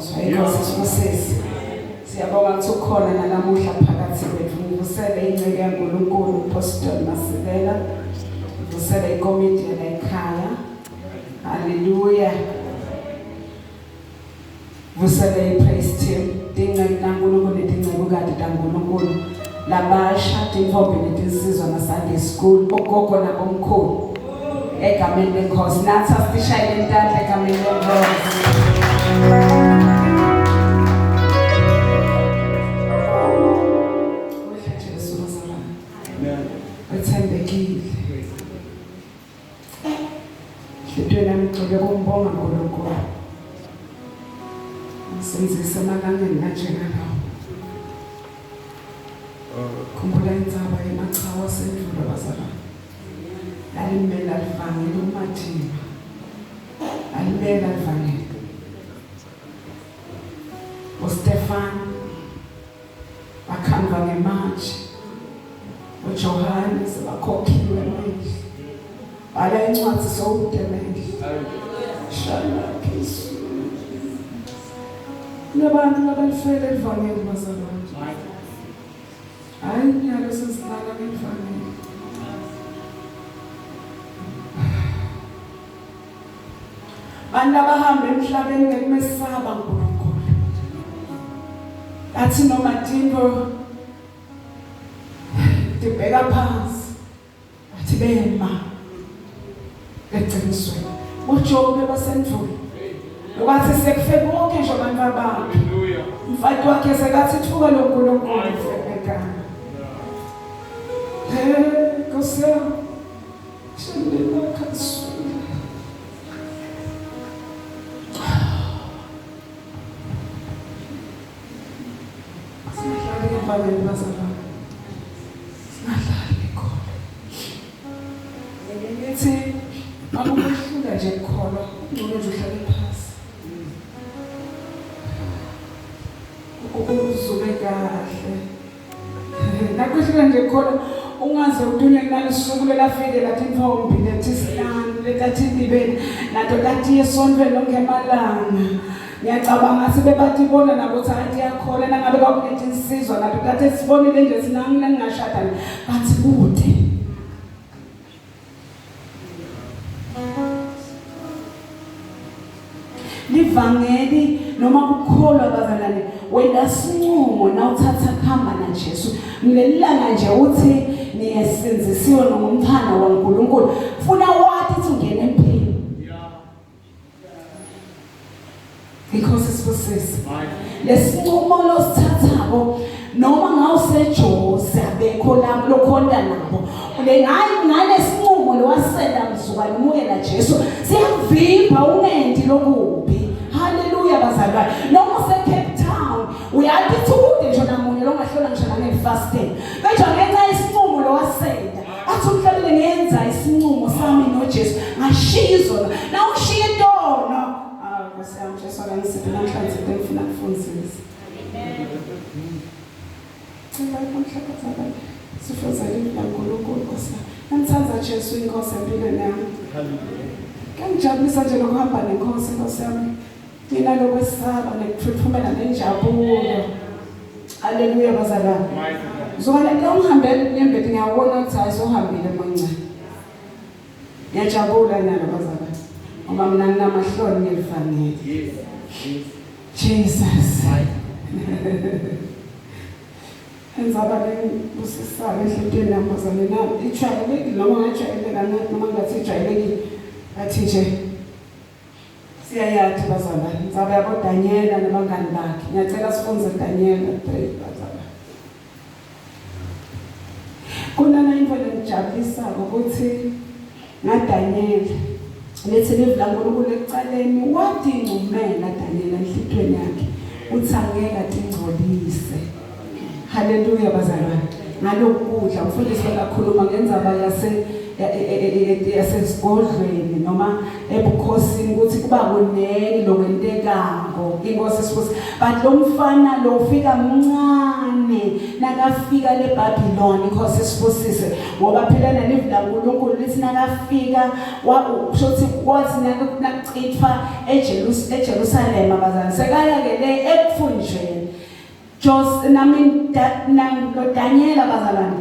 Inkosi sibusise. Siyabonga ukuthi ukhona nalamuhla phakathi kwethu. Ngivusele ingceke kaNkulunkulu uPastoral Masilela. Ngivusele ikomiti ekhaya. Hallelujah. Ngivusele ipraise team. Dingceke kaNkulunkulu nedingceke kade kaNkulunkulu. Labasha tinhombe netinsizwa na Sunday school ogogo nabomkhulu. Egameni lenkosi nathi asishayele intandla egameni lenkosi. Wethembekile. Hlutwe nami ngicela ukumbonga uNkulunkulu. Ngisenzisa emalangeni kanjengalawo. Khumbula indzaba yemachawa sendlula bazalwane. Lalimela livangeli uMathima. Lalimela livangeli. uStefan bakhamba ngematshi. uJohane sebakhokhiwe manje. Bala incwadi sowudemenhle. Shala Yesu. Nabantu abalifele livangeli bazalwane. Hayi nyalo sesilala ngefanele. Bantu abahamba emhlabeni ngekumesaba uNkulunkulu. Athi noma Dingo dibheka phansi. Athi bema. Eqiniswe. uJobe basendlule. Lokwathi sekufe bonke nje abantu abakhe. Haleluya. Umfati wakhe sekathi thuka loNkulunkulu ufekekana. Kosea. Shindela kasu. Singahlali ebhaleni bazalwane. Singahlali ekhona. Ngithi akubuhlunga nje ekhona, ngcono nje uhlale phansi. Ukuzuke kahle. Nakuhlunga nje ekhona ungaze udunywe kunalesuku lelafike lathi intombi lethi silani letathi ibeni nato lathi yesontwe lonke emalanga. Ngiyacabanga sibebathi bona nabo ukuthi yakhola nangabe bakulethe insizwa nato lathi sibonile nje sinangina ngingashada bathi kude. Livangeli noma ukukholwa bazalwane wena sinqumo na uthatha khamba na Jesu ngilelanga nje uthi niyesenzisiwe ngomthanda waNkulunkulu funa wathi ungene empini because sibusisi lesinqumo losithathako noma ngawusejozi abekho lapho lokhonda nabo ngale sinqumo lowasenda mzukwane umukela Jesu siyavimba ungendi lokubi. Hallelujah bazalwane. Noma Cape Town uyathi thude nje namunye longahlola ngisho nangefasting benje ngenza isinqumo lowasenda athi umhlabele ngenza isinqumo sami noJesu ngashizo na ushiye intono Nkosi Jesu akanisiphe namhlanje ngifuna ukufundisa. Sifozele uNkulunkulu Nkosi. Ngithanda Jesu inkosi empilweni yami. Ngijabulisa nje lokuhamba nenkosi Nkosi yami. Mina lokwesaba nekuthuthumela nenjabulo. Haleluya bazalwane. Zona la ungihambele nembethi ngiyabona ukuthi ayisohambile mancane. Ngiyajabula nalo bazalwane. Ngoba mina nginamahloni ngelifanele. Jesus. Enzaba busisaba enhlitweni namazane nami ijwayelekile noma ngajwayeleka noma ngathi ijwayelekile athi nje siyayathi bazalwane ngizabe yabo Daniela nabangani bakhe ngiyacela sifunze Daniela 3 bazalwane kunana into engijabulisa ukuthi ngaDaniela lethi livla uNkulunkulu ekucaleni wadinga umela Daniela enhlitweni yakhe uthi angeke atingcolise. Haleluya bazalwane. Ngalokudla umfundisi bekakhuluma ngenzaba yasesigodlweni noma ebukhosini ukuthi kuba kunene lokwentekayo inkosi sifuthi but lo mfana lo ufika mncane 4 nakafika leBabylon inkosi esifusise ngoba phela nalivula uNkulunkulu lithi nakafika washothi kwathi nakucithwa eJerusalem abazali sekaya ke le ekufunjweni Daniel abazalwane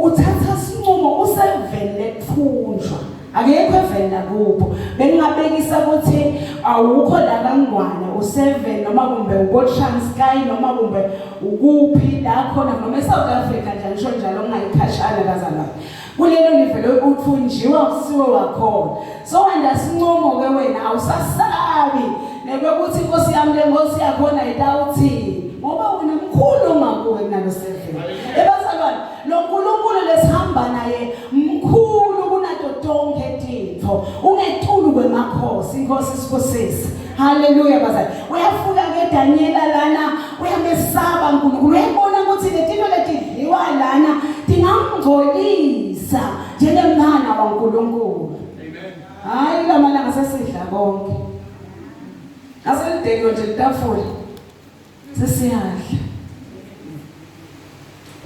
uthatha isinqumo usevele ekufunjwa akekho evela kubo bengingabekisa ukuthi awukho la kangwane u7 noma kumbe uBoTranskei noma kumbe ukuphi la khona noma eSouth Africa nje njalo ungayikhashana kazana kulelo livele uthunjiwa usiwe wakhona so wenda sinqumo ke wena awusasabi nekuthi inkosi yami le nkosi yakhona itawuthi ngoba wena mkhulu makuwe kunalo 7 ebazalwane lo nkulunkulu lesihamba naye mkhulu kunato tonke tintfo ungetulu kwemakhosi inkosi sifusise haleluya bazali uyafuka ke Daniela lana uyamesaba uNkulunkulu uyabona ukuthi lezinto letidliwa lana tingamngcolisa njengemntana kaNkulunkulu amen hayi lamalanga sesidla konke aselideki nje litafula sesiyadla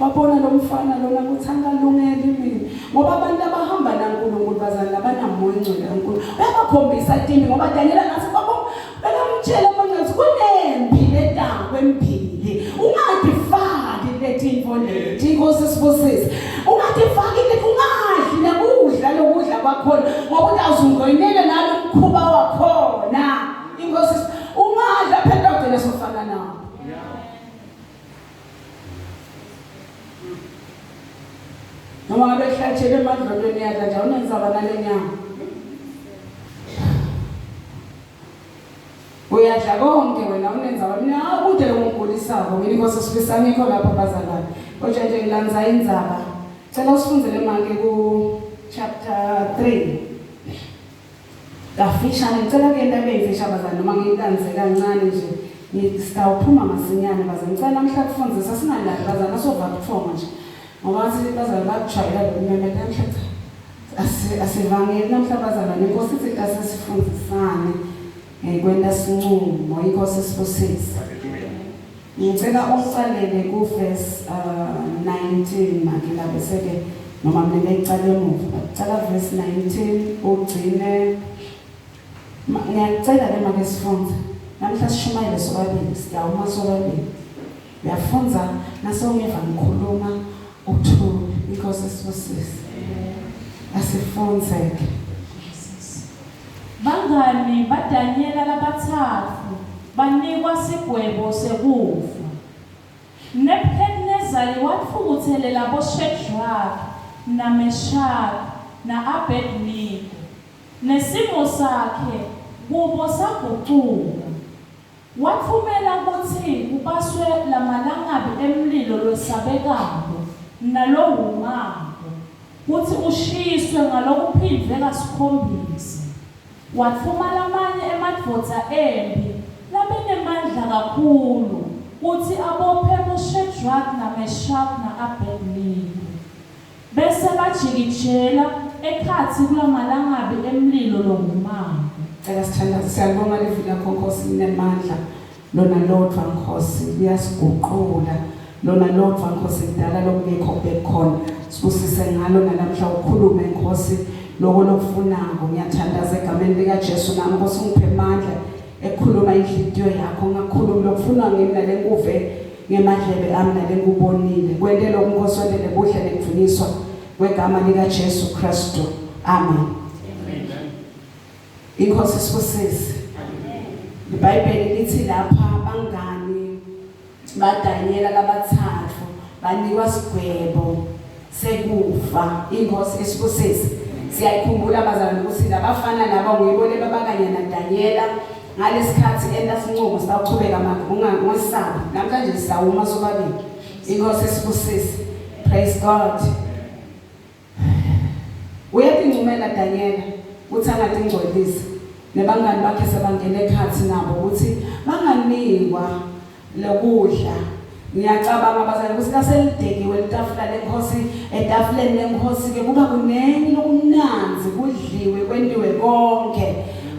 wabona lo mfana lona ukuthi angalungeli mina ngoba abantu abahamba naNkulunkulu bazali labanamoya engcwele kaNkulunkulu bayakhombisa itimbi ngoba Daniel ngathi babo bekamtshela manje kunempi letango empili ungadifaki letinto leti inkosi sifusise ungadifaki lethi ungadli nekudla lokudla kwakhona ngoba utazungoyinele nalo mkhuba wakhona inkosi ungadla phela ugcina sofana nawo noma ngabe hlathele emadlolweni yadla nje unenzaba nalenyama uyadla konke wena unenzaba mina akude ungulisako mina inkosi sifisa ngikho lapha bazalwane kodwa nje ngilanza indzaba cela usifundzele manje ku chapter 3 kafishane ngicela kuyenta beyifisha bazalwane noma ngiyilanze kancane nje ngistawuphuma masinyane bazalwane ngicela namhla kufundisa singalali bazalwane sova kuthoma nje ngoba sithi bazalwane bakujwayela lo meme namhla asivangeli namhla bazalwane inkosi ithi asifundisane kwenta sinqumo inkosi sifusise ngicela uqalele ku verse 19 makela bese ke noma mina ngicela emuva ngicela verse 19 ugcine ngiyacela ke make sifunde namhla sishumayele sobabili siyawuma sobabili uyafunza nasongeva ngikhuluma uthule inkosi sifusise asifundzeke bangani baDaniela labathathu banikwa sigwebo sekufa Nebukadnezari watfukuthelela boShadrach naMeshach na-Abednego nesimo sakhe kubo saguquka wathumela ukuthi kubaswe lamalangabi emlilo lwesabekayo nalohumako kuthi ushiswe ngalokuphindwe kasikhombisa wathuma lamanye emadvodza embi labenemandla kakhulu kuthi abophe boShadrach naMeshach na-Abednego bese bajikijela ekhathi kulamalangabi emlilo lohumako cela sithandaze siyabonga livila konkosi nemandla lona lodwa Nkosi liyasiguqula lona lodwa Nkosi kudala lokungekho bekhona sibusise ngalo nalamhla ukhulume Nkosi lokho lokufunako ngiyathandaza egameni lika Jesu nami Nkosi ungiphe amandla ekhuluma inhliziyo yakho ngakhuluma lokufuna ngimi nalenkuve ngemadlebe ami nalenkubonile kwente lokho Nkosi wendele buhle nekuvunyiswa kwegama lika Jesu Kristu amen. Inkosi sifusise iBhayibheli lithi lapha bangani baDaniela labathathu banikwa sigwebo sekufa inkosi esifusise siyayikhumbula abazalwane ukuthi labafana laba nguyibone babakanye naDaniela ngalesikhathi entasinqumo sitaqhubeka manje ungasabi namhlanje sisawuma sobabili inkosi esifusise praise God uyatingcumela Daniela uthi angatingcolisi nebangani bakhe sebangena ekhathi nabo ukuthi banganikwa lokudla ngiyacabanga abazali ukuthi kaselidekiwe litafula lenkosi etafuleni lenkosi ke kuba kunengi lokunanzi kudliwe kwentiwe konke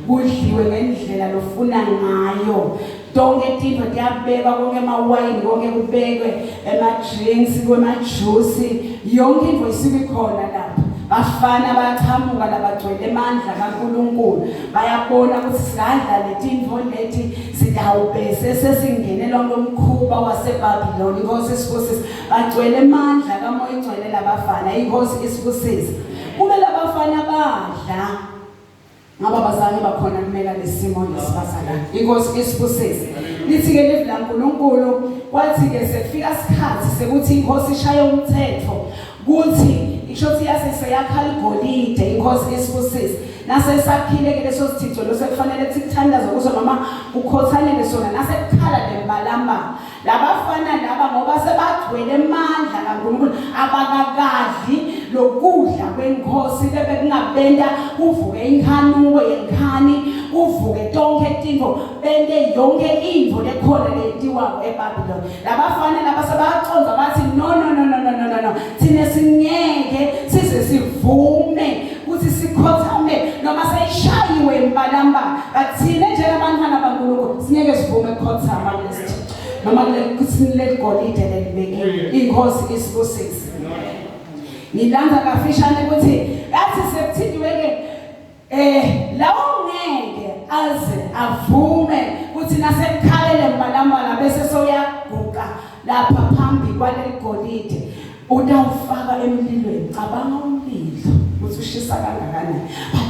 kudliwe ngendlela lofuna ngayo donke tinto tiyabekwa konke amawayini konke kubekwe ema-drinks kwema-juice yonke into isuke ikhona lapha bafana bayachamuka labagcwele Emandla kaNkulunkulu bayabona ukuthi sidla letinto leti sidawubese sesingene lo mkhuba waseBabylon inkosi isibusise bagcwele Emandla kaMoya ingcwele labafana inkosi isibusise kube labafana badla ngaba bazali bakhona kumela lesimo lesibazala inkosi isibusise lithi ke live laNkulunkulu kwathi ke sekufika isikhathi sekuthi inkosi ishaya umthetho kuthi ishothi yaseseyakhala igolide inkosi isibusise nasesakhile ke leso sithixo losekufanele sikuthandaze kuso noma ukhothanele sona nasekukhala lembalamba labafana laba ngoba sebagcwele Emandla kaNkulunkulu abakakadli lokudla kwenkosi lebekungabenda kuvuke inkhanuko yenkhani kuvuke tonke tinto bende yonke into lekhona letiwa eBabylon labafana laba sebaconza bathi no thina singeke size sivume ukuthi sikhothame noma seyishayiwe imbalamba bathina njengabantwana baNkulunkulu singeke sivume ukukhothama lesi noma kusinile igolide lelibekiwe inkosi isibusise ngilanza kafishane ukuthi yathi sekuthiwe ke lawo ngeke aze avume ukuthi nasekukhalele mbalambala bese soyaguqa lapha phambi kwaleli golide udawufaka emlilweni cabanga umlilo ukuthi ushisa kangakanani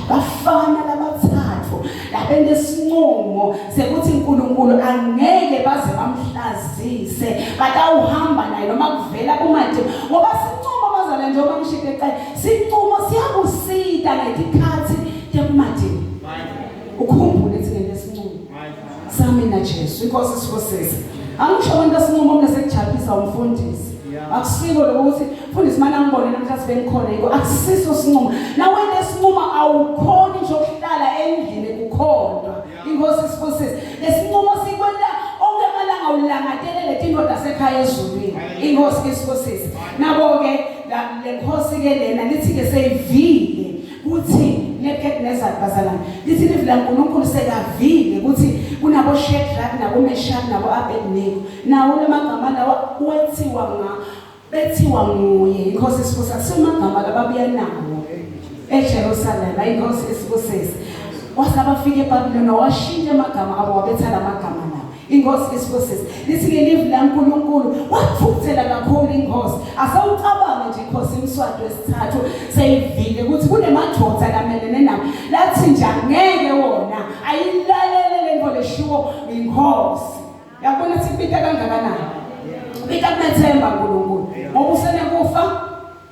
bafana labathathu labende isinqumo sekuthi uNkulunkulu angeke baze bamhlazise batawuhamba naye noma kuvela kumade ngoba sinqumo bazala njengoba ngishike eqala sinqumo siyakusida ngetikhathi temade ukhumbule ukuthi ngesinqumo sami na Jesu inkosi isibusise angisho abantu asinqumo manje sekujabulisa umfundisi akusiko lokuthi mfundisi mana ngibone namhla sibengikhona yiko akusiso sinqumo nawe lesinqumo awukhona nje ukuhlala endlini kukhondwa inkosi isibusise lesinqumo sikwenda onke amalanga ulangatele letinto zasekhaya ezulwini inkosi isibusise nabo ke lenkosi ke lena lithi ke seyivile kuthi neBhedinezari bazalwane lithi live laNkulunkulu sekavile ukuthi kunabo Shadrach nabo Meshach nabo Abednego nawo lemagama lawa bethiwa nguye inkosi isibusise asemagama lababuya nawo eJerusalem inkosi isibusise wasabafika eBabylon washintsha amagama abo wabetha lamagama nawo inkosi isibusise lithi ke live laNkulunkulu wathukuthela kakhulu inkosi asawucabanga nje inkosi imswado wesithathu seyivile ukuthi kunemadoda lamelene nabo lathi nje angeke wona ayilalele lento leshiwo inkosi yabona ukuthi ibita kangakanani bita kumethemba uNkulunkulu ngoba usenekufa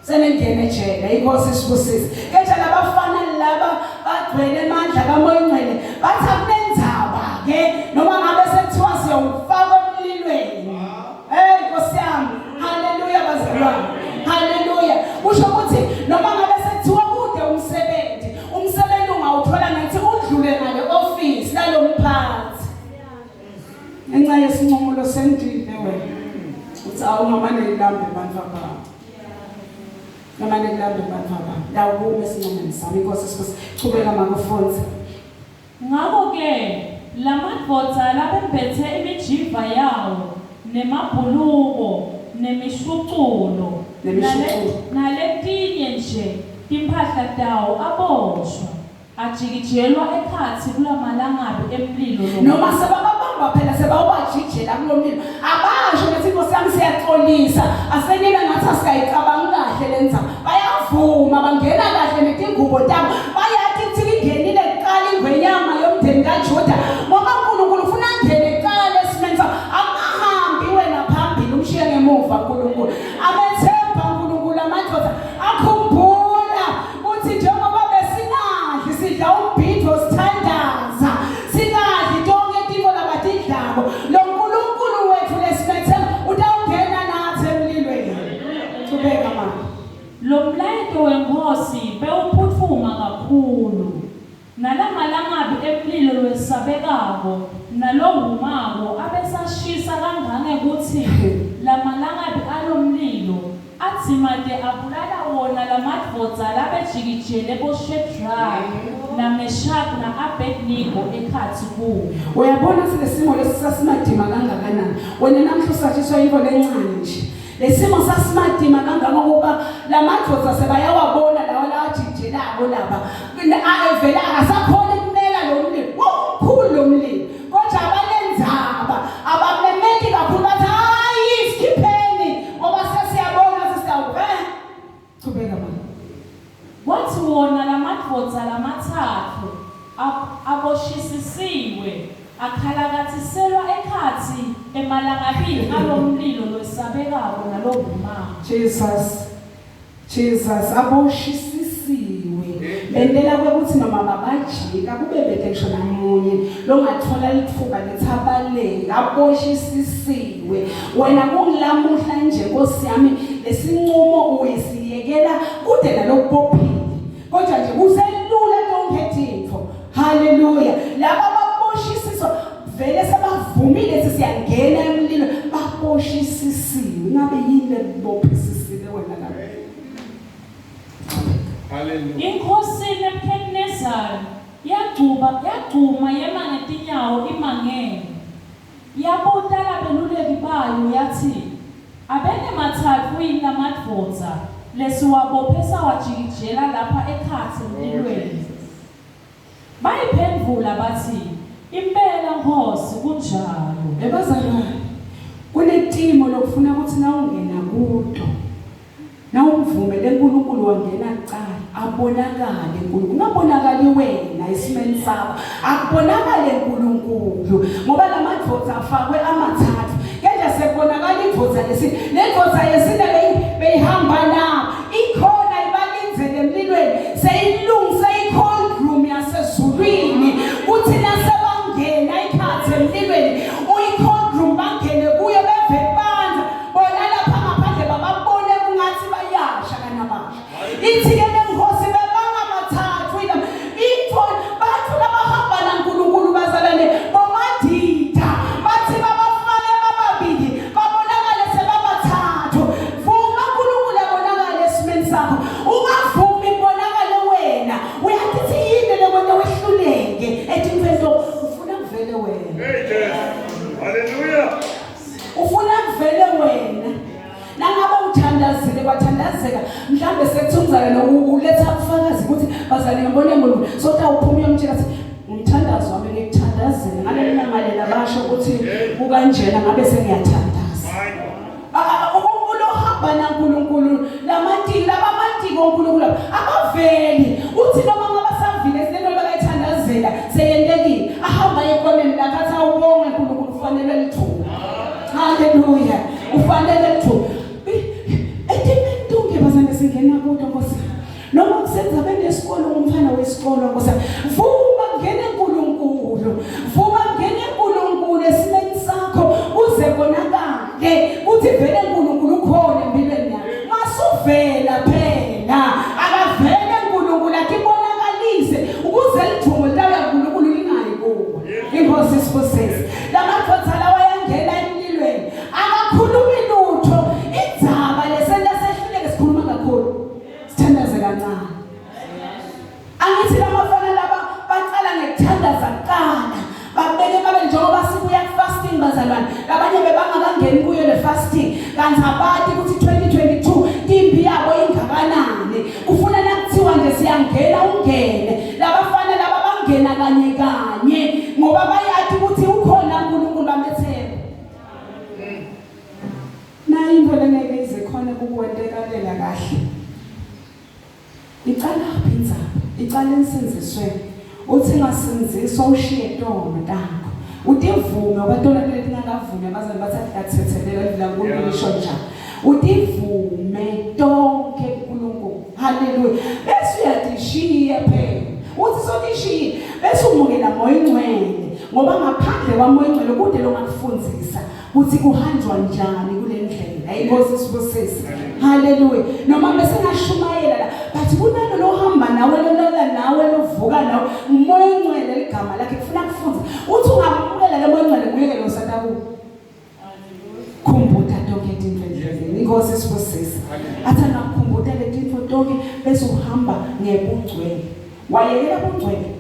senengene ejele inkosi isibusise kenje labafana laba bagcwele Emandla kaMoya ingcwele bathi akunenzaba ke noma ngabe sekuthiwa siyawufaka emlilweni Nkosi yami haleluya bazalwane haleluya kusho ukuthi noma ngabe sekuthiwa kude umsebenzi ungawuthola ngathi udlule ngale office lalomphathi ngenxa yesinqumo sendile wena uthi awungamane ilambe abantu ababo ngamane ilambe abantu ababo dawume esinqumeni sami inkosi isibusise chubeka makufunza ngakho ke lamadvodza labembethe imijiva yawo nemabhuluko nemishuculo naletinye nje timphahla tawo aboshwa ajikijelwa ekhathi kulamalangabi emlilo noma sebababamba phela sebawubajijela kulomlilo abasho lethi inkosi yami siyaxolisa asenike ngathi asikayicabanga kahle lenza bayavuma bangena kahle netingubo tabo bayathi ukuthi ingenile kuqala ingwenyama yomndeni kaJuda ngoba uNkulunkulu ufuna angene kuqala esimenza akahambi wena phambili umshiye ngemuva uNkulunkulu amethemba uNkulunkulu amadoda akhumbula ukuthi njengoba besingadli sidla umbhido sithandaza singadli tonke tinto labatidlako lo uNkulunkulu wethu lesimethe utawungena nathi emlilweni ubeka mama lo mlayito wenkosi bewuphuthuma kakhulu nalamalangabi emlilo lwesabekako nalowumako abesashisa kangange ukuthi lamalangabi alomlilo athi Wathi manje abulala wona lamadvodza labejikijele boShedraki naMeshaki na-Abednego ekhathi kuwo. Uyabona silesimo lesisasimadima kangakanani. Wena namhla usatshiswa into lencane nje. Lesimo sasimadima kangangokuba lamadvodza sebayawabona lawa lajijelako laba. Avela akasakhona ukumela lo mlilo. Umkhulu lo mlilo. Kodwa abanenzaba abamemeki kakhulu bathi hayi isikhipheni ngoba sesiyabona sisawuve. Thubeka manje. Wathi wona lamadvodza lamathathu aboshisisiwe akhalakathiselwa ekhathi emalangabini alomlilo lwesabekako nalobumanga. Jesus aboshisisiwe. Bendela kwekuthi noma babajika kube bede ngisho namunye longathola lithuba lethabaleka aboshisisiwe. Wena kungilamuhla nje Nkosi yami lesinqumo uyisiyekela kude nalokubophile. Kodwa nje kuselula tonke intfo. Hallelujah. Laba baboshisiswa vele sebavumile sisiyangena emlilo baboshisisiwe. Ngabe yini lebophisisile wena la? Hallelujah. Inkosi Nebukadnezar yagcuma yema ngetinyawo imangele. Yabuta labeluleki bayo yathi abene mathathu yini lamadvodza lesiwabophesa wajikijela lapha ekhathi emlilweni. Bayiphendula bathi impela Nkosi kunjalo. Ebazalwane kunetimo lokufuna ukuthi na ungena kudo na umvumele uNkulunkulu wangena kuqala abonakale uNkulunkulu ungabonakali wena esimeni sakho akubonakale uNkulunkulu ngoba lamadvodza afakwe amathathu kenje sekubonakala idvodza ledvodza yesine beyihamba na ikhona ibalinzele emlilweni seyilungise i-cold room yasezulwini uthi nasebangena ikhathi emlilweni uyi-cold room bangene kuyo beve banza bona lapha ngaphandle bababone kungathi bayasha kanabasha ithi-ke lenkosi bebanga amathathu into bathu labahamba naNkulunkulu bazalane bomadida bathi babafake bababili babonakale sebabathathu vuma uNkulunkulu abonakale esimeni sakho ungavumi kubonakale wena uyakithi yini lekwenta wehluleke etintweni ufuna kuvele wena. Hallelujah. Ufuna kuvele wena nangabe uthandazile kwathandazeka mhlambe sekuthunzayo nokuletha ubufakazi ukuthi bazali ngibone ngoLungu sota uphuma umtshela ukuthi umthandazo wami ngikuthandazile ngale nyamale labasho ukuthi kukanjena ngabe sengiyathandaza ulohamba naNkulunkulu lamatiki labamatiki oNkulunkulu abaveli uthi noma ngabasavile sinento bayithandazela seyendekile ahamba ekoneni lakatha ubonge uNkulunkulu kufanele lithuba. Hallelujah. Ufanele lithuba etimendunge bazane singena kudo Nkosi noma kusenza benesikolo umfana wesikolo Nkosi vuma ngene uNkulunkulu vuma ngene uNkulunkulu esimeni sakho uze konakale uthi vele uNkulunkulu ukhona empilweni yakho masuvela phela akavele uNkulunkulu akibonakalise ukuze lithumo litayo uNkulunkulu lingayi kuwe. Inkosi sibusise lamadvodza lawa yangena emlilweni akakhulumi lutho idzaba lesehluleke sikhuluma kakhulu sithandaze kancane. Angithi lamafana laba baqala ngekuthandaza kuqala babeke babe njengoba sibuya fasting bazalwane labanye bebangakangeni kuyo le fasting kanti abati ukuthi 2022 impi yabo ingakanani kufuna nakuthiwa nje siyangena ungene labafana laba bangena kanye kanye ngoba bayathi ukuthi ukhona uNkulunkulu bamethemba. Na into lengeke ize khona kukwentekalela kahle icala phi inzaba icala ensinzisweni uthi ngasinziswa ushiye ntombi ntango utivume wabatona letingakavume bazali bathatha kathethelela idla kulisho njalo utivume tonke uNkulunkulu. Hallelujah. Bese uyatishiya phela uthi sotishiya bese umukela moya ingcwele ngoba ngaphandle kwamoya ingcwele kude longakufundzisa ukuthi kuhanjwa njani kule ndlela. Inkosi sibusise. Hallelujah. Noma bese ngashumayela la bathi kunalo lohamba nawe lolala nawe lovuka nawe umoya ingcwele ligama lakhe kufuna kufunza uthi ungamukela le moya ingcwele kuyeke lo sataku. Khumbuta tonke into endleleni. Inkosi sibusise. Athi nakukhumbula letinto tonke bese uhamba ngebungcwele. Wayekela ubungcwele.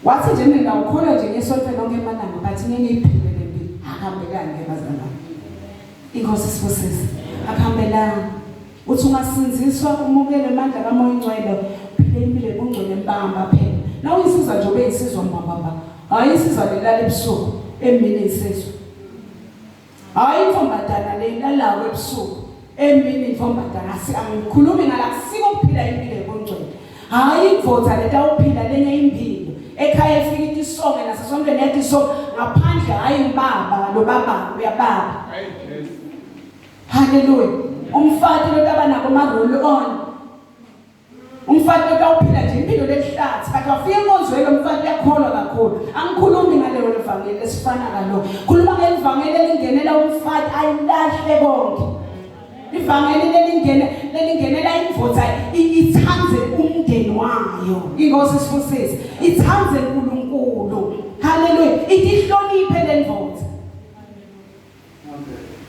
Wathi nje mina ukholwa nje ngesonto lonke emananga bathi ngeke iphile lempilo. Akahambelani ngebazalwane. Inkosi sibusise. Akahambelani. Uthi ungasinziswa umukele amandla kaMoya Ngcwele phile impilo ebungcwele embamba phela. Nawu insizwa nje obeyisizwa mbamba. Hayi insizwa lelala ebusuku emini insizwa. Hayi intombazana lelala ebusuku emini intombazana asikhulumi ngala kusiko ukuphila impilo ebungcwele. Hayi imvotha letawuphila lenye impilo. Ekhaya efika isonke nasesontweni yathi so ngaphandle hayi umbaba lo baba uyababa. Hallelujah. Umfati lo tabanako ma roll on. Umfati utawuphila nje impilo lehlathi kanti wafika enkonzweni umfati uyakholwa kakhulu. Angikhulumi ngaleyo levangeli esifana kalo. Khuluma ngelivangeli elingenela umfati ayilahle konke. Ivangeli lelingenela imvotha ithanze umndeni wayo. Inkosi sibusise. Ithanze uNkulunkulu. Hallelujah. Ihloniphe lendvodza.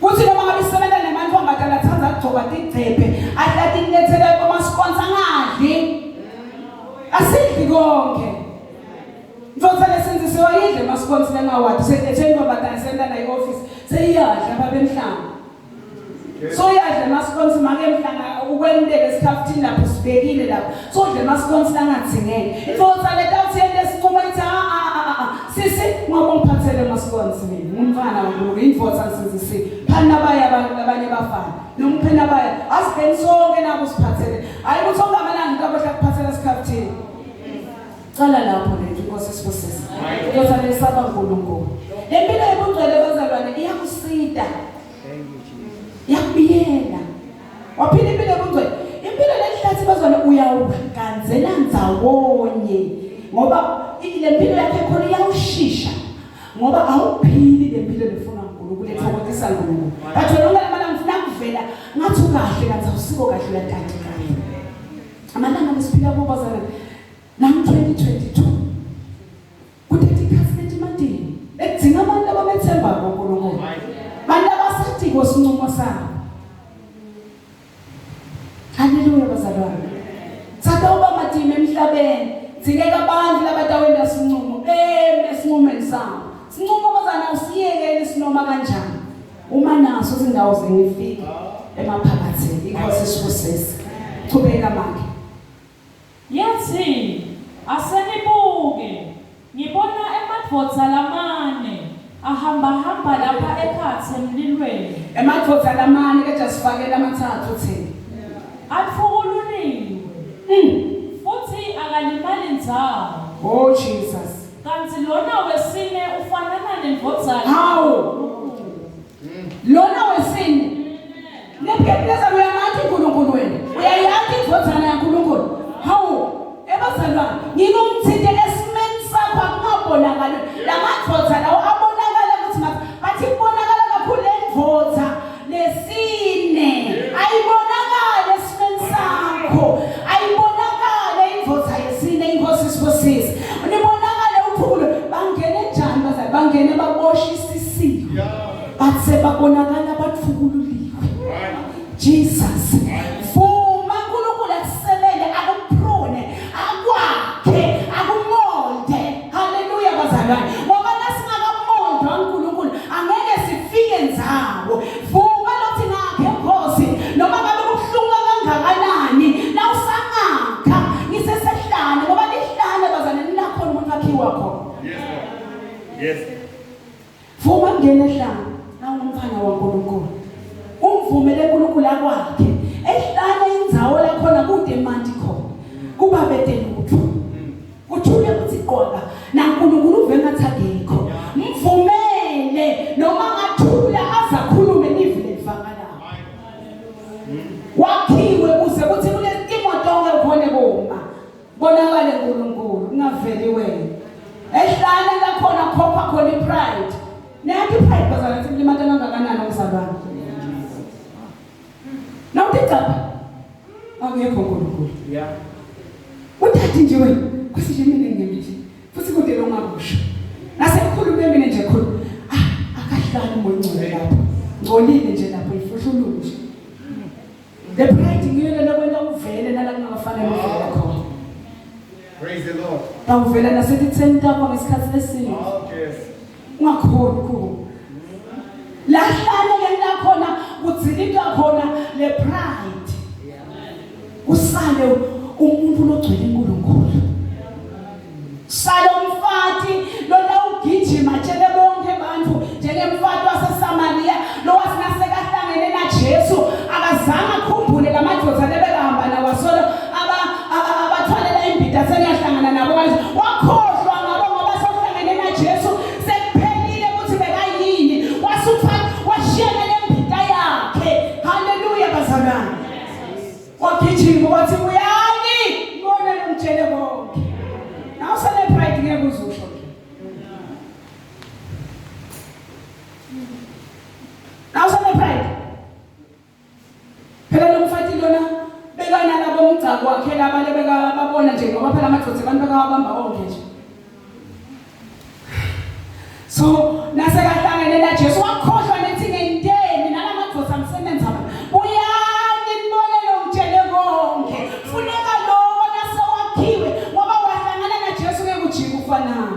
Kuthi noma ngabe isebenza nabantu abadala thanda ukugcoba igcephe, ahlathi ilethele kuma sponsor ngadli. Asidli konke. Mfowethu lesenzisiwe yidle ama sponsor lengawathi sethethenwa abadala senda na office seyiyadla babemhlanga. So yadla ama sponsor make emhlanga ukwendele esithaftini lapho sibekile lapho. So dle ama sponsor angathingene. Mfowethu letawuthi yende Esincumo ithi sisi ngoba ngiphathele ama sponsor mina. Umfana ngoku imfowethu asizisi. Phana baya abanye bafana. Nomphena baya asibheni sonke nabo siphathele. Hayi ukuthi ongamalanga into abahla kuphathela esikhaftini. Cala lapho lethu Inkosi sibusise. Yotha lesaba uNkulunkulu. Lempilo ebungcwele bazalwane iyakusida. Yakubiyela. Waphila impilo ebungcwele. Impilo lehlathi bazalwane uyawuganzela ndzawonye. Ngoba lempilo yakhe khona iyawushisha. Ngoba awuphili lempilo lefuna uNkulunkulu ethokozisa uNkulunkulu. Bathi wena ngamala ngifuna kuvela ngathi ukahle kanti awusiko kahle uyathatha kahle. Amalanga besiphila kubo bazalwane. Nam 2022 kuthethi ikhasini emadini ekudzinga abantu ababethemba kuNkulunkulu. Abantu abasathi ngosincumo sabo. Hallelujah bazalwane. Satha uba madini emhlabeni. Dzingeka abantu labatawenda isincumo esinqumeni sabo. Sinqumo bazana usiyekele sinoma kanjani. Uma naso izindawo zengifika emaphakathini Inkosi sibusise. Qhubeka manje. Yathi asenibuke ngibona emadvodza lamane ahamba lapha ekhatsi emlilweni. Emadvodza lamane ke jasifakela amathathu uthini? Atfukululiwe. Futhi akalimali ndzawo. Oh Jesus. Kanti lona wesine ufanana nendvodzana. Hawu. Lona wesine. Nephepheza uyamathi uNkulunkulu wena. Uyayathi indvodzana yaNkulunkulu. Hawu. Ebazalwane, nginomthinte esimeni sakho akungabonakala. Lamadvodza lawo abonakala ukuthi bathi ibonakala kakhulu lendvodza lesine. Ayibonakala esimeni sakho. Ayibonakala indvodza yesine Inkosi sibusise. Unibonakala uphulu bangene njani bazali bangene baboshisisiwe. Bathi sebabonakala batfukululiwe. Jesus. Vuma uNkulunkulu akusebenze akuprune akwakhe akumolde. Hallelujah bazalwane. Ngoba nasingakamoldwa uNkulunkulu angeke sifike ndzawo. Vuma lothi ngakhe Nkosi noma ngabe kubuhlungu kangakanani na usangakha ngisesehlane ngoba lihlane bazalwane ninakhona umuntu akhiwa khona. Yes. Vuma ngene ehlane nawumfana waNkulunkulu. Umvumele uNkulunkulu akwakhe. Ehlane indzawo la khona kude manje khona. Kuba betelutho. Kuthule ukuthi qoka naNkulunkulu uve ngathakekho. Mvumele noma ngathula azakhulume nivile livakalayo. Wakhiwe kuze kuthi kule imoto onke ukhona boma. Bonakale uNkulunkulu ungaveli wena. Ehlane la khona khopha khona ipride. Nathi pride bazalwane simlimata kangakanani umzalwane. Now take up. Akuyekho uNkulunkulu. Yeah. Uthathi nje wena kusije mina ngemithi. Futhi kodwa longakusho. Nasekukhuluma mina nje khulu. Akahlali uMoya Ngcwele lapha. Ngcolile nje lapha ifuhluluzo. Bawuvela nasekutheni takho ngesikhathi lesimo. Okay. Ungakhoni kubo. La hlale ke khona udzilika khona le pride. Usale umuntu logcwele uNkulunkulu. Sale umfati lona ugijima tshele bonke abantu njengemfati waseSamaria lo wasinasekahlangene naJesu akazange akhumbule lamadoda lebehamba nawasolo abathwalela imbida seyahlangana nabo wakhohlwa ngabo ngoba sohlangene naJesu sekuphelile ukuthi bekayini washiyana lembida yakhe. Haleluya bazalwane. Wagijima wathi uyani ngone ngitshele bonke. Now sale pride ngeke uzusho. Now sale pride. Phela lo mfati lona bekana labo umgcako wakhe labale bekababona nje ngoba phela amadlozi abantu bekawabamba wonke nje. So nasekahlangene na Jesu wakhohlwa nethi ngenteni nalamadlozi amsebenza abantu. Uyani nibone lo mtshele konke. Funeka lona sewakhiwe ngoba wahlangana na Jesu ngekujika ufanana.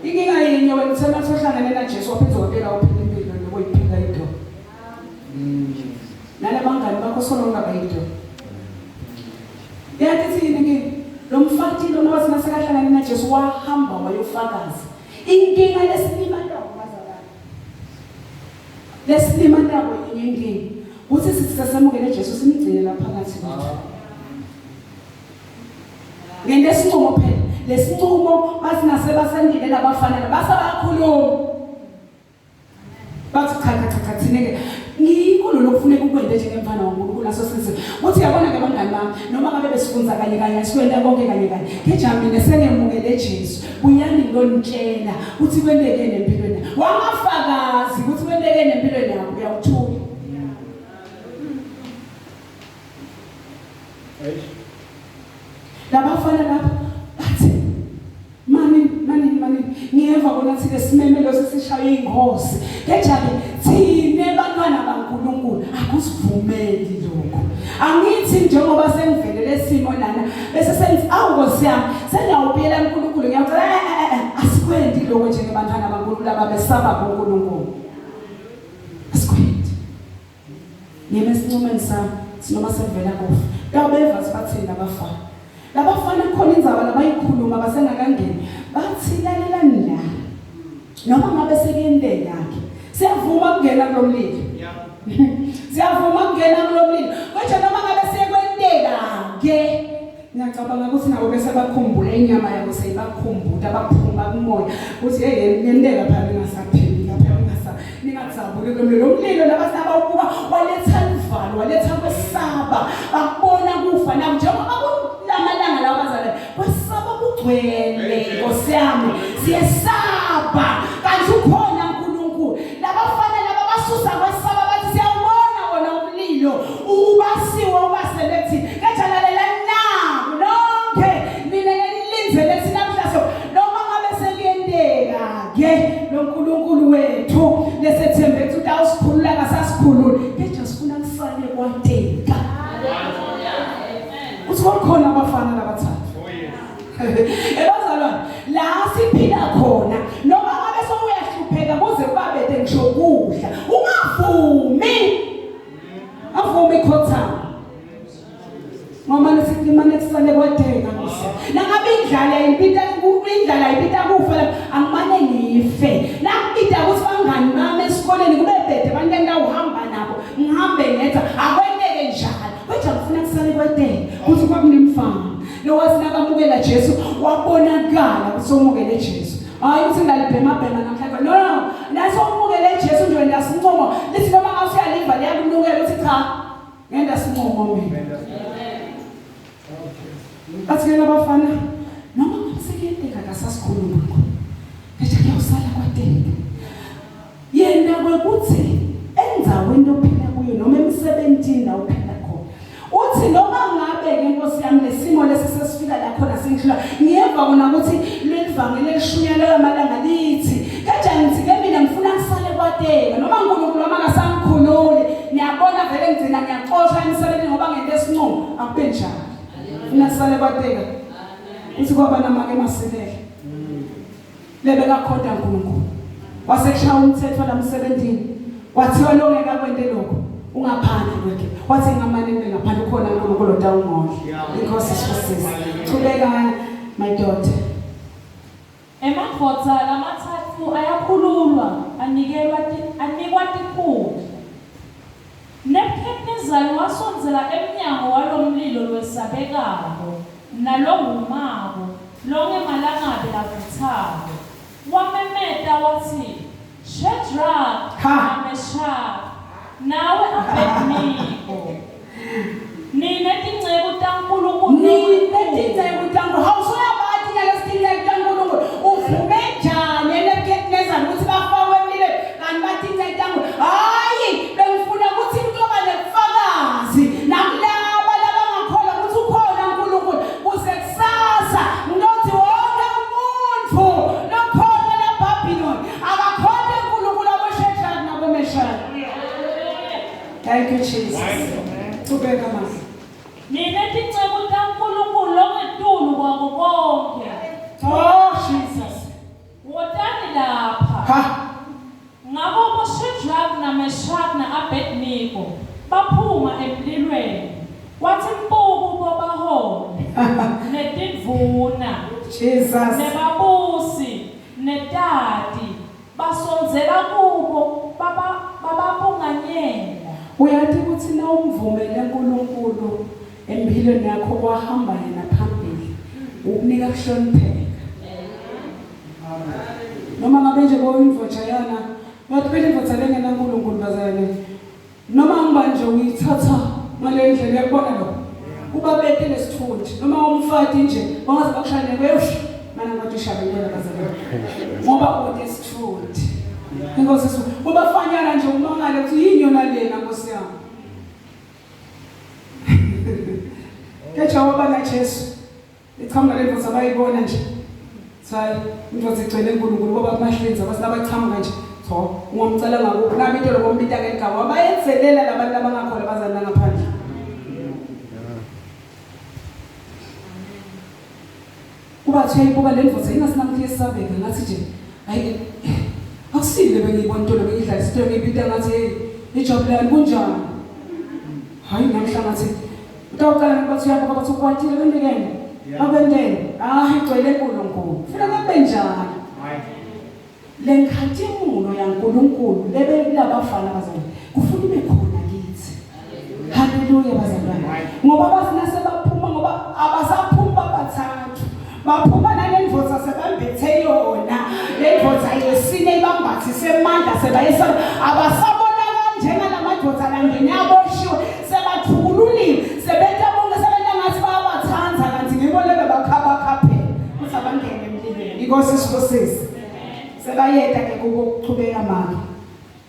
Inkinga yenye wena uthena sohlangene na Jesu waphethe wapela uphila impilo nokuyiphila into. Nalabangani bakho solonga bayito. Yathi yini lo mfati lona wasinasekahlangene na Jesu wahamba wayofakaza. Inkinga lesinimandabo bazalwane. Lesinimandabo inkinga. Uthi sithi sasamukele Jesu simgcine lapha phakathi kwethu. Ngende sinqumo phela. Lesinqumo basinase basandile labafana basabakhuluma. Bathi cha thineke ngikho lokufuneka ukwenze njengemfana woNkulunkulu naso size. Uthi yabona ke bangani bami noma ngabe besifunza kanye sikwenda konke kanye. Ngejamile sengemukele Jesu. Uyani ngonitshela uthi kwendeke nempilweni. Wangafakazi ukuthi kwendeke nempilweni yakho uyawuthula. Labafana lapha bathi mani ngiyeva kona sithi lesimemelo sesishaye ingozi. Ngejake thine bantwana baNkulunkulu akusivumeli lokho. Angithi njengoba sengivelele simo nana bese sengithi awungosi yami sengiyawubiyela uNkulunkulu ngiyacela asikwendi lokho njengebantwana baNkulunkulu ababesaba uNkulunkulu. Asikwendi. Yeme sincumeni sami sinoma sevela kufa. Dabeva sibathina abafana. Labafana khona indzaba labayikhuluma basengakangeni bathi lalelani la noma ngabe sekuyenteka yakhe siyavuma ukungena kulomlilo. Siyavuma ukungena kulomlilo kodwa noma ngabe sekwenteka ke ngiyacabanga ukuthi nabo bese bakhumbula inyama yabo seyibakhumbuta baphuma kumoya ukuthi yenteka phela ngasapheli lapha ningatsabuli kulomlilo. Umlilo labasaba ukuba waletha ivalo waletha kwesaba bakubona kufa nabo njengoba lamalanga lawo bazalwane kwesaba kugcwele Nkosi yami siyesaba kanti ukhona uNkulunkulu. Labafana laba basusa kwesaba bathi siyawubona wona umlilo ubasiwe ubaselethi kajalalela na lonke nina nilinze lethi namhlanje noma ngabe seliyendeka ke lo uNkulunkulu wethu lesethembe ukuthi awusikhulula kasasikhulula ke sifuna kusale kwanteka. Uthi khona abafana labathathu. Ebazalwane la siphila khona noma ngabe sowuyahlupheka kuze kubabethe ngisho ukudla ungavumi khotha ngoba nesikhimane kusale kwathenga Nkosi. Nangabe indlala ayipita kufa angimane ngife. Nakupita ukuthi bangani bami esikoleni kube bede abantu engawuhamba nabo ngihambe ngetha akwenteke njalo kodwa ngifuna kusale kwathenga ukuthi kwakunemfana lo wasinabamukela Jesu wabonakala kusomukele Jesu. Hayi ukuthi ngalibhema namhlanje no naso umukele Jesu nje ndasincomo lithi noma ngawusiyaliva liyakunukela ukuthi cha ngenda sincomo mina. Bathi labafana noma ngasekenteka kasasikhuluma ngakho nje kuyosala kwathenga yena kwekuthi endzaweni ophila kuyo noma emsebenzini la uphila khona uthi noma ngabe ke Nkosi yami lesimo lesisesifika la khona sengihlula ngiyeva kona ukuthi lelivangele lishunyelwe amalanga lithi kanjani ngithi ke mina ngifuna ngisale kwathenga noma uNkulunkulu amangasangikhulule niyabona vele ngicina ngiyaxoshwa emsebenzini ngoba ngento esincomo akube njalo. Ufuna kusale kwathenga uthi kwaba namake masilele lebe kakhonda uNkulunkulu wasekushaya umthetho lamsebentini kwathiwa lo ngeke akwente lokho ungaphandle kwakhe wathi ngamane ngaphandle khona uNkulunkulu otawungona inkosi sifusise thubeka my daughter Emadvodza lamathatfu ayakhululwa anikwa tikhundla. Nebukhudlwana wasondzela emnyango walomlilo lwesabekako nalongumako longemalangabi lavuthako. Wamemeta wathi, Shadrach na Meshach nawe Abednego. Nine tinceku taNkulunkulu. Nine tinceku taNkulunkulu. Hawusoyabathi ngalesitinceku taNkulunkulu. Uvume njani eNebukadnezar ukuthi bafakwe emlilweni kanti bathi tinceku taNkulunkulu. Hayi, bengifuna ukuthi kuba nebufakazi nakulaba labangakholwa ukuthi ukhona uNkulunkulu. Kuze kusasa ngothi wonke umuntu lokhona laBabylon akakhona uNkulunkulu aboShadrach naboMeshach. Thank you Jesus. Tubeka mama. Nine tinceku taNkulunkulu longetulu kwako konke. Oh Jesus. Wotani lapha. Ngabo boShadrach na Meshach na Abednego baphuma emlilweni. Wathi impuku bobaholi netindvuna. Jesus. Nebabusi netati basondzela kubo bababonganyela. Uyathi ukuthi na umvumele uNkulunkulu empilweni yakho kwahamba yena phambili ukunika kuhlonipheka. Noma ngabe nje boyindvoja yana wathi phela indvodza lengena uNkulunkulu bazalwane noma ngibanje uyithatha ngale ndlela yakubona lo ubabethe lesithunzi noma umfati nje bangaze bakushayele kweyoshi mana ngathi ushabelele bazalwane ngoba udesithunzi inkosi Yesu ubafanyana nje umangale ukuthi yinyona lena Nkosi yami kejawa bana Jesu ichamuka lendvodza abayibona nje sayi indvodza igcwele uNkulunkulu ngoba kumahlinza basinabachama nje so ungomcela ngakho nabi into lokumbita ke igaba bayenzelela labantu abangakhola bazana ngaphandle kuba thiyibuka lendvodza ingasinamthi yesabeka ngathi nje hayi akusile bengiyibona into lokuyidla isito ngibita ngathi ijob lani kunjani hayi namhlangathi utawuqala ukuthi uyapha bathi ukwatile kwendekene akwendene igcwele uNkulunkulu funa kube njani lenkhathimulo yaNkulunkulu lebe labafana bazalwane kufuna ibe khona kithi haleluya bazalwane ngoba bafuna sebaphuma ngoba abasaphuma bathathu baphuma nalendvodza sebambethe yona lendvodza yesine ibambathise Emandla sebayisa abasabona kanjenga lamadvodza langene aboshiwe sebathukululile sebetha bonke sebenta ngathi bayabathanza kanti ngibonele bakhabakhaphela ukuthi abangene emlilweni inkosi sifosisi sebayeda ke ukuchubeka mama